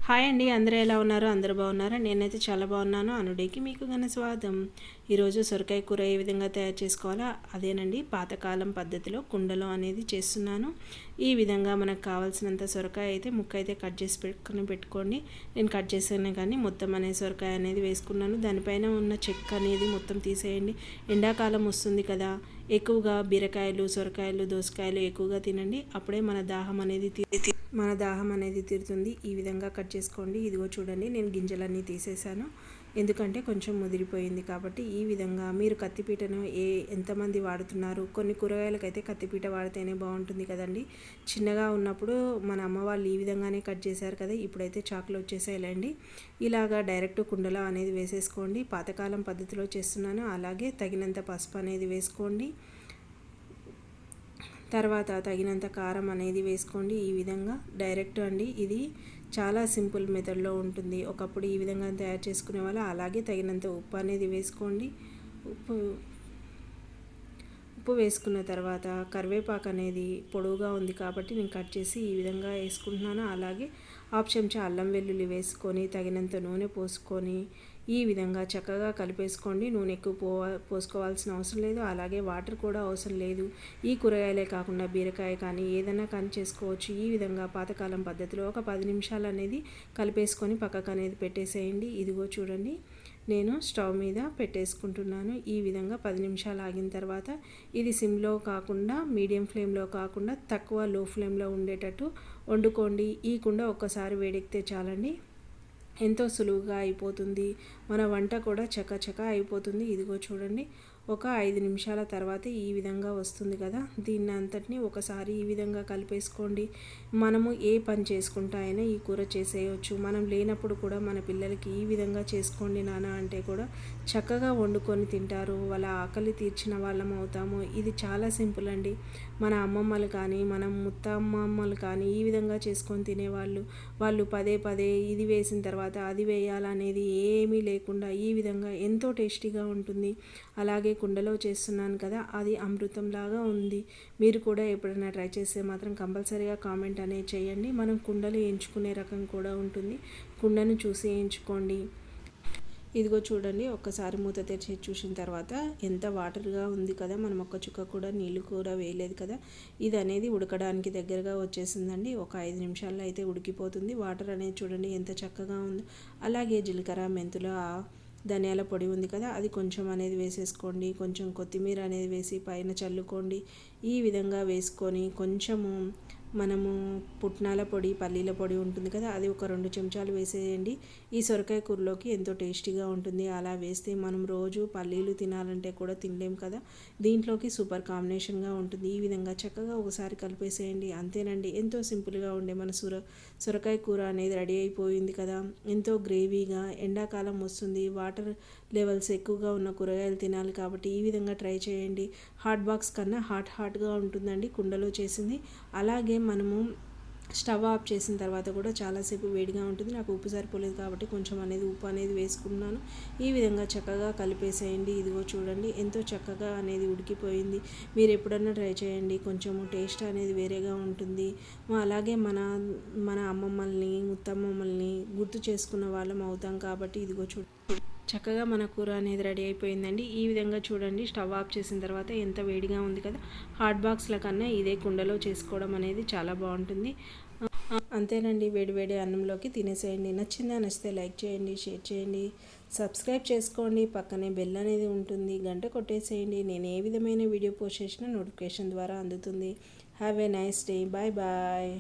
Hi అండి, అందరూ ఎలా ఉన్నారు? అందరూ బాగున్నారా? నేనైతే చాలా బాగున్నాను. అనుడీకి మీకు ఘన స్వాగతం. ఈరోజు సొరకాయ కూర ఏ విధంగా తయారు చేసుకోవాలో అదేనండి, పాతకాలం పద్ధతిలో కుండలో అనేది చేస్తున్నాను. ఈ విధంగా మనకు కావాల్సినంత సొరకాయ అయితే ముక్క అయితే కట్ చేసి పెట్టుకోండి. నేను కట్ చేసాను కానీ మొత్తం అనేది సొరకాయ అనేది వేసుకున్నాను. దానిపైన ఉన్న చెక్క అనేది మొత్తం తీసేయండి. ఎండాకాలం వస్తుంది కదా, ఎక్కువగా బీరకాయలు, సొరకాయలు, దోసకాయలు ఎక్కువగా తినండి. అప్పుడే మన దాహం అనేది తీరుతుంది. ఈ విధంగా కట్ చేసుకోండి. ఇదిగో చూడండి, నేను గింజలన్నీ తీసేసాను, ఎందుకంటే కొంచెం ముదిరిపోయింది కాబట్టి. ఈ విధంగా మీరు కత్తిపీటను ఎంతమంది వాడుతున్నారు? కొన్ని కూరగాయలకైతే కత్తిపీట వాడితేనే బాగుంటుంది కదండి. చిన్నగా ఉన్నప్పుడు మన అమ్మ వాళ్ళు ఈ విధంగానే కట్ చేశారు కదా, ఇప్పుడైతే చాకులు వచ్చేసాయిలేండి. ఇలాగా డైరెక్ట్ కుండలో అనేది వేసేసుకోండి. పాతకాలం పద్ధతిలో చేస్తున్నాను. అలాగే తగినంత పసుపు అనేది వేసుకోండి. తర్వాత తగినంత కారం అనేది వేసుకోండి. ఈ విధంగా డైరెక్ట్ అండి, ఇది చాలా సింపుల్ మెథడ్లో ఉంటుంది. ఒకప్పుడు ఈ విధంగా తయారు చేసుకునే వాళ్ళు. అలాగే తగినంత ఉప్పు అనేది వేసుకోండి. ఉప్పు వేసుకున్న తర్వాత కరివేపాకు అనేది పొడవుగా ఉంది కాబట్టి నేను కట్ చేసి ఈ విధంగా వేసుకుంటున్నాను. అలాగే హాఫ్ చెంచా అల్లం వెల్లుల్లి వేసుకొని తగినంత నూనె పోసుకొని ఈ విధంగా చక్కగా కలిపేసుకోండి. నూనె ఎక్కువ పోసుకోవాల్సిన అవసరం లేదు, అలాగే వాటర్ కూడా అవసరం లేదు. ఈ కూరగాయలే కాకుండా బీరకాయ కానీ ఏదైనా కానీ చేసుకోవచ్చు. ఈ విధంగా పాతకాలం పద్ధతిలో ఒక 10 నిమిషాలు అనేది కలిపేసుకొని పక్కకు అనేది పెట్టేసేయండి. ఇదిగో చూడండి, నేను స్టవ్ మీద పెట్టేసుకుంటున్నాను. ఈ విధంగా 10 నిమిషాలు ఆగిన తర్వాత ఇది సిమ్లో కాకుండా, మీడియం ఫ్లేమ్లో కాకుండా తక్కువ లో ఫ్లేమ్లో ఉండేటట్టు వండుకోండి. ఈ కుండ ఒక్కసారి వేడెక్కితే చాలండి, ఎంతో సులువుగా అయిపోతుంది. మన వంట కూడా చకచక అయిపోతుంది. ఇదిగో చూడండి, ఒక 5 నిమిషాల తర్వాత ఈ విధంగా వస్తుంది కదా, దీన్ని అంతటిని ఒకసారి ఈ విధంగా కలిపేసుకోండి. మనము ఏ పని చేసుకుంటా అయినా ఈ కూర చేసేయచ్చు. మనం లేనప్పుడు కూడా మన పిల్లలకి ఈ విధంగా చేసుకోండి నాన్న అంటే కూడా చక్కగా వండుకొని తింటారు. వాళ్ళ ఆకలి తీర్చిన వాళ్ళం అవుతాము. ఇది చాలా సింపుల్ అండి. మన అమ్మమ్మలు కానీ, మన ముత్తమ్మమ్మలు కానీ ఈ విధంగా చేసుకొని తినేవాళ్ళు. వాళ్ళు పదే పదే ఇది వేసిన తర్వాత అది వేయాలనేది ఏమీ లేకుండా ఈ విధంగా ఎంతో టేస్టీగా ఉంటుంది. అలాగే కుండలో చేస్తున్నాను కదా, అది అమృతంలాగా ఉంది. మీరు కూడా ఎప్పుడైనా ట్రై చేస్తే మాత్రం కంపల్సరీగా కామెంట్ అనేది చేయండి. మనం కుండలు ఎంచుకునే రకం కూడా ఉంటుంది, కుండను చూసి ఎంచుకోండి. ఇదిగో చూడండి, ఒక్కసారి మూత తెరిచి చూసిన తర్వాత ఎంత వాటర్గా ఉంది కదా, మనం ఒక్క చుక్క కూడా నీళ్ళు కూడా వేయలేదు కదా. ఇది అనేది ఉడకడానికి దగ్గరగా వచ్చేసిందండి. ఒక 5 నిమిషాల్లో అయితే ఉడికిపోతుంది. వాటర్ అనేది చూడండి ఎంత చక్కగా ఉందో. అలాగే జీలకర్ర, మెంతుల, ధనియాల పొడి ఉంది కదా, అది కొంచెం అనేది వేసేసుకోండి. కొంచెం కొత్తిమీర అనేది వేసి పైన చల్లుకోండి. ఈ విధంగా వేసుకొని కొంచెము మనము పుట్నాల పొడి, పల్లీల పొడి ఉంటుంది కదా, అది ఒక 2 చెంచాలు వేసేయండి. ఈ సొరకాయ కూరలోకి ఎంతో టేస్టీగా ఉంటుంది. అలా వేస్తే మనం రోజు పల్లీలు తినాలంటే కూడా తినలేం కదా, దీంట్లోకి సూపర్ కాంబినేషన్గా ఉంటుంది. ఈ విధంగా చక్కగా ఒకసారి కలిపేసేయండి. అంతేనండి, ఎంతో సింపుల్గా ఉండే మన సొరకాయ కూర అనేది రెడీ అయిపోయింది కదా. ఎంతో గ్రేవీగా, ఎండాకాలం వస్తుంది, వాటర్ లెవెల్స్ ఎక్కువగా ఉన్న కూరగాయలు తినాలి కాబట్టి ఈ విధంగా ట్రై చేయండి. హాట్ బాక్స్ కన్నా హాట్గా ఉంటుందండి కుండలో చేసింది. అలాగే మనము స్టవ్ ఆఫ్ చేసిన తర్వాత కూడా చాలాసేపు వేడిగా ఉంటుంది. నాకు ఉప్పు సరిపోలేదు కాబట్టి కొంచెం అనేది ఉప్పు అనేది వేసుకున్నాను. ఈ విధంగా చక్కగా కలిపేసేయండి. ఇదిగో చూడండి, ఎంతో చక్కగా అనేది ఉడికిపోయింది. మీరు ఎప్పుడన్నా ట్రై చేయండి, కొంచెము టేస్ట్ అనేది వేరేగా ఉంటుంది. అలాగే మన అమ్మమ్మల్ని, ముత్తమ్మమ్మల్ని గుర్తు చేసుకున్న వాళ్ళం అవుతాం కాబట్టి ఇదిగో చక్కగా మన కూర అనేది రెడీ అయిపోయిందండి. ఈ విధంగా చూడండి, స్టవ్ ఆఫ్ చేసిన తర్వాత ఎంత వేడిగా ఉంది కదా. హాట్ బాక్స్ల కన్నా ఇదే కుండలో చేసుకోవడం అనేది చాలా బాగుంటుంది. అంతేనండి, వేడి అన్నంలోకి తినేసేయండి. నచ్చితే లైక్ చేయండి, షేర్ చేయండి, సబ్స్క్రైబ్ చేసుకోండి. పక్కనే బెల్ అనేది ఉంటుంది, గంట కొట్టేసేయండి. నేను ఏ విధమైన వీడియో పోస్ట్ చేసినా నోటిఫికేషన్ ద్వారా అందుతుంది. Have a nice day. Bye bye.